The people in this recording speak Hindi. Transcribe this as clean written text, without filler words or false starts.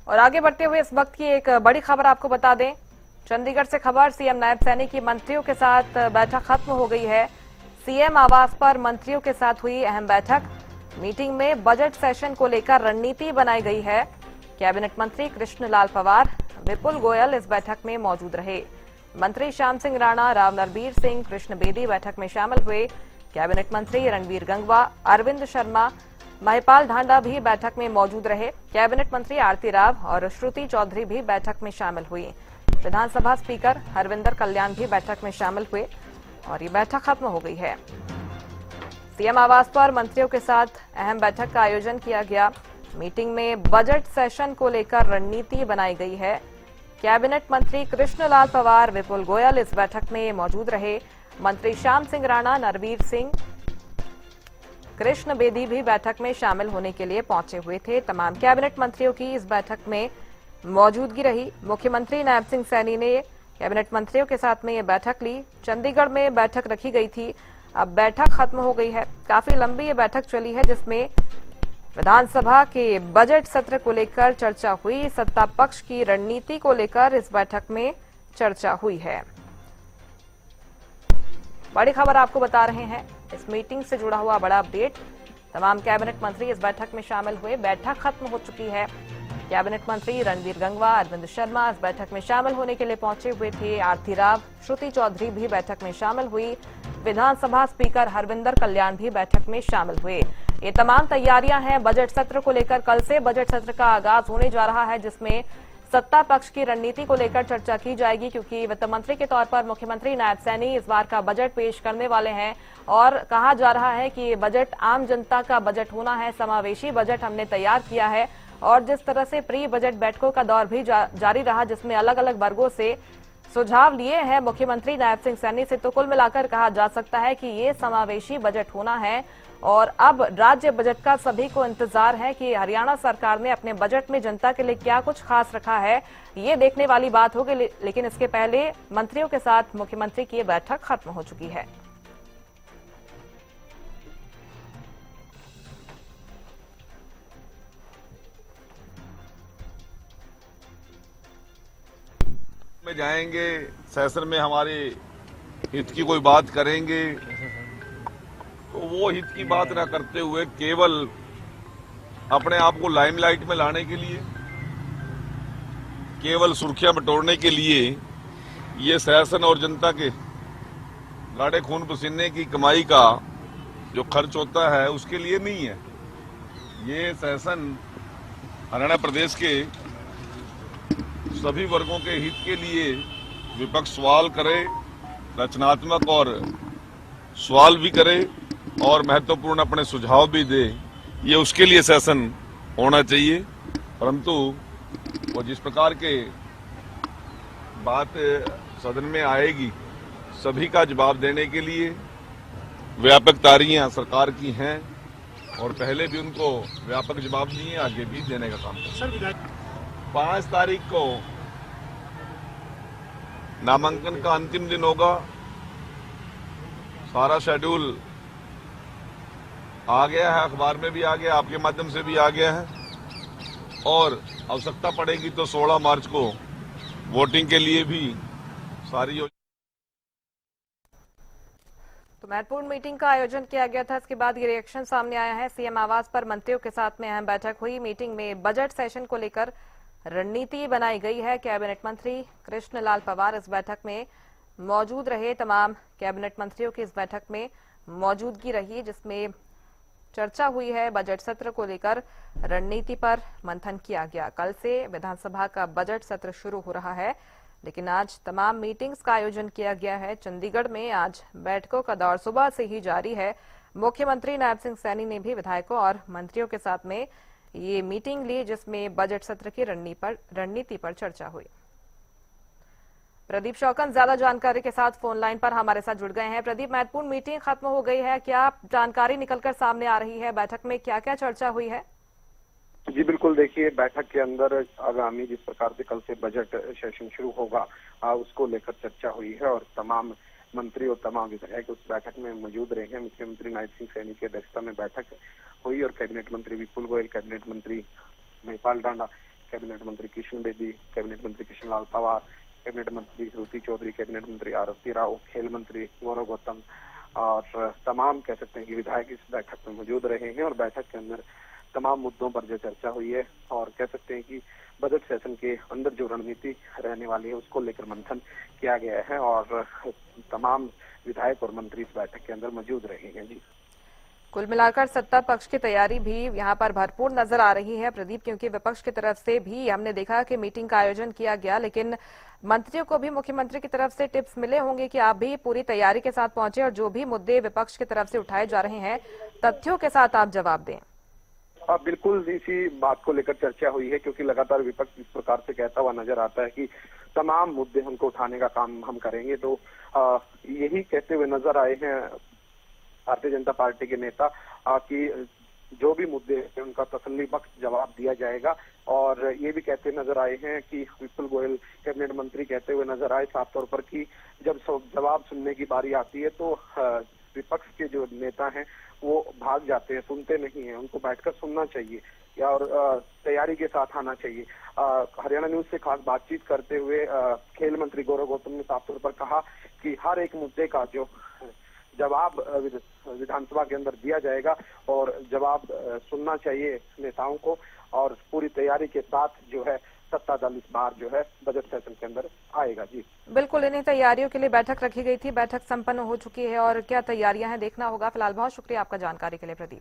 और आगे बढ़ते हुए इस वक्त की एक बड़ी खबर आपको बता दें। चंडीगढ़ से खबर, सीएम नायब सैनी की मंत्रियों के साथ बैठक खत्म हो गई है। सीएम आवास पर मंत्रियों के साथ हुई अहम बैठक। मीटिंग में बजट सेशन को लेकर रणनीति बनाई गई है। कैबिनेट मंत्री कृष्णलाल पंवार, विपुल गोयल इस बैठक में मौजूद रहे। मंत्री श्याम सिंह राणा, राव नरबीर सिंह, कृष्ण बेदी बैठक में शामिल हुए। कैबिनेट मंत्री रणवीर गंगवा, अरविंद शर्मा, महिपाल ढांडा भी बैठक में मौजूद रहे। कैबिनेट मंत्री आरती राव और श्रुति चौधरी भी बैठक में शामिल हुई। विधानसभा स्पीकर हरविंदर कल्याण भी बैठक में शामिल हुए और ये बैठक खत्म हो गई है। सीएम आवास पर मंत्रियों के साथ अहम बैठक का आयोजन किया गया। मीटिंग में बजट सेशन को लेकर रणनीति बनाई गई है। कैबिनेट मंत्री कृष्णलाल पंवार, विपुल गोयल इस बैठक में मौजूद रहे। मंत्री श्याम सिंह राणा, नरबीर सिंह, कृष्ण बेदी भी बैठक में शामिल होने के लिए पहुंचे हुए थे। तमाम कैबिनेट मंत्रियों की इस बैठक में मौजूदगी रही। मुख्यमंत्री नायब सिंह सैनी ने कैबिनेट मंत्रियों के साथ में ये बैठक ली। चंडीगढ़ में बैठक रखी गई थी, अब बैठक खत्म हो गई है। काफी लंबी ये बैठक चली है जिसमें विधानसभा के बजट सत्र को लेकर चर्चा हुई। सत्ता पक्ष की रणनीति को लेकर इस बैठक में चर्चा हुई है। बड़ी खबर आपको बता रहे हैं, इस मीटिंग से जुड़ा हुआ बड़ा अपडेट। तमाम कैबिनेट मंत्री इस बैठक में शामिल हुए। बैठक खत्म हो चुकी है। कैबिनेट मंत्री रणवीर गंगवा, अरविंद शर्मा इस बैठक में शामिल होने के लिए पहुंचे हुए थे। आरती राव, श्रुति चौधरी भी बैठक में शामिल हुई। विधानसभा स्पीकर हरविंदर कल्याण भी बैठक में शामिल हुए। ये तमाम तैयारियां हैं बजट सत्र को लेकर। कल से बजट सत्र का आगाज होने जा रहा है जिसमें सत्ता पक्ष की रणनीति को लेकर चर्चा की जाएगी, क्योंकि वित्त मंत्री के तौर पर मुख्यमंत्री नायब सैनी इस बार का बजट पेश करने वाले हैं। और कहा जा रहा है कि ये बजट आम जनता का बजट होना है। समावेशी बजट हमने तैयार किया है। और जिस तरह से प्री बजट बैठकों का दौर भी जारी रहा जिसमें अलग अलग वर्गों से सुझाव लिए हैं मुख्यमंत्री नायब सिंह सैनी से, तो कुल मिलाकर कहा जा सकता है कि ये समावेशी बजट होना है। और अब राज्य बजट का सभी को इंतजार है कि हरियाणा सरकार ने अपने बजट में जनता के लिए क्या कुछ खास रखा है। ये देखने वाली बात होगी। लेकिन इसके पहले मंत्रियों के साथ मुख्यमंत्री की बैठक खत्म हो चुकी है। में जाएंगे, सेशन में हमारे हित की कोई बात करेंगे, तो वो हित की बात ना करते हुए केवल अपने आप को लाइमलाइट में लाने के लिए, केवल सुर्खियां बटोरने के लिए ये सेशन और जनता के गाढ़े खून पसीने की कमाई का जो खर्च होता है उसके लिए नहीं है। ये सेशन हरियाणा प्रदेश के सभी वर्गों के हित के लिए विपक्ष सवाल करे, रचनात्मक और सवाल भी करे और महत्वपूर्ण अपने सुझाव भी दे, ये उसके लिए सेशन होना चाहिए। परंतु वो जिस प्रकार के बात सदन में आएगी, सभी का जवाब देने के लिए व्यापक तैयारियां सरकार की हैं और पहले भी उनको व्यापक जवाब दिए, आगे भी देने का काम करें। 5 तारीख को नामांकन का अंतिम दिन होगा। सारा शेड्यूल आ गया है, अखबार में भी आ गया, आपके माध्यम से भी आ गया है और आवश्यकता पड़ेगी तो 16 मार्च को वोटिंग के लिए भी सारी तो महत्वपूर्ण मीटिंग का आयोजन किया गया था। इसके बाद ये रिएक्शन सामने आया है। सीएम आवास पर मंत्रियों के साथ में अहम बैठक हुई। मीटिंग में बजट सेशन को लेकर रणनीति बनाई गई है। कैबिनेट मंत्री कृष्णलाल पंवार इस बैठक में मौजूद रहे। तमाम कैबिनेट मंत्रियों की इस बैठक में मौजूदगी रही जिसमें चर्चा हुई है। बजट सत्र को लेकर रणनीति पर मंथन किया गया। कल से विधानसभा का बजट सत्र शुरू हो रहा है, लेकिन आज तमाम मीटिंग्स का आयोजन किया गया है। चंडीगढ़ में आज बैठकों का दौर सुबह से ही जारी है। मुख्यमंत्री नायब सिंह सैनी ने भी विधायकों और मंत्रियों के साथ में ये मीटिंग ली जिसमें बजट सत्र की रणनीति पर चर्चा हुई। प्रदीप शौकन ज्यादा जानकारी के साथ फोन लाइन पर हमारे साथ जुड़ गए हैं। प्रदीप, महत्वपूर्ण मीटिंग खत्म हो गई है, क्या जानकारी निकलकर सामने आ रही है? बैठक में क्या क्या चर्चा हुई है? जी बिल्कुल, देखिए बैठक के अंदर आगामी जिस प्रकार से कल से बजट सेशन शुरू होगा उसको लेकर चर्चा हुई है और तमाम मंत्री और तमाम विधायक उस बैठक में मौजूद रहे हैं। मुख्यमंत्री नायब सिंह सैनी की अध्यक्षता में बैठक हुई और कैबिनेट मंत्री विपुल गोयल, कैबिनेट मंत्री महिपाल ढांडा, कैबिनेट मंत्री किशन बेदी, कैबिनेट मंत्री कृष्ण लाल पंवार, कैबिनेट मंत्री श्रुति चौधरी, कैबिनेट मंत्री आरती राव, खेल मंत्री गौरव गौतम और तमाम कह सकते हैं कि विधायक इस बैठक में मौजूद रहे हैं और बैठक के अंदर तमाम मुद्दों पर जो चर्चा हुई है और कह सकते हैं कि बजट सेशन के अंदर जो रणनीति रहने वाली है उसको लेकर मंथन किया गया है और तमाम विधायक और मंत्री इस बैठक के अंदर मौजूद रहे हैं। जी, कुल मिलाकर सत्ता पक्ष की तैयारी भी यहां पर भरपूर नजर आ रही है प्रदीप, क्योंकि विपक्ष की तरफ से भी हमने देखा कि मीटिंग का आयोजन किया गया, लेकिन मंत्रियों को भी मुख्यमंत्री की तरफ से टिप्स मिले होंगे कि आप भी पूरी तैयारी के साथ पहुंचे और जो भी मुद्दे विपक्ष की तरफ से उठाए जा रहे हैं तथ्यों के साथ आप जवाब दें। बिल्कुल इसी बात को लेकर चर्चा हुई है क्योंकि लगातार विपक्ष इस प्रकार से कहता हुआ नजर आता है कि तमाम मुद्दे हमको उठाने का काम हम करेंगे, तो यही कहते हुए नजर आए हैं भारतीय जनता पार्टी के नेता कि जो भी मुद्दे हैं उनका तसल्ली बख्श जवाब दिया जाएगा और ये भी कहते नजर आए हैं कि विपुल गोयल कैबिनेट मंत्री कहते हुए नजर आए साफ तौर पर कि जब जवाब सुनने की बारी आती है तो विपक्ष के जो नेता हैं वो भाग जाते हैं, सुनते नहीं हैं, उनको बैठकर सुनना चाहिए या और तैयारी के साथ आना चाहिए। हरियाणा न्यूज से खास बातचीत करते हुए खेल मंत्री गौरव गौतम ने साफ तौर पर कहा कि हर एक मुद्दे का जो जवाब विधानसभा के अंदर दिया जाएगा और जवाब सुनना चाहिए नेताओं को और पूरी तैयारी के साथ जो है सत्ता दल इस बार जो है बजट सेशन के अंदर आएगा। जी बिल्कुल, इन्हीं तैयारियों के लिए बैठक रखी गई थी, बैठक संपन्न हो चुकी है और क्या तैयारियां हैं देखना होगा। फिलहाल बहुत शुक्रिया आपका जानकारी के लिए प्रदीप।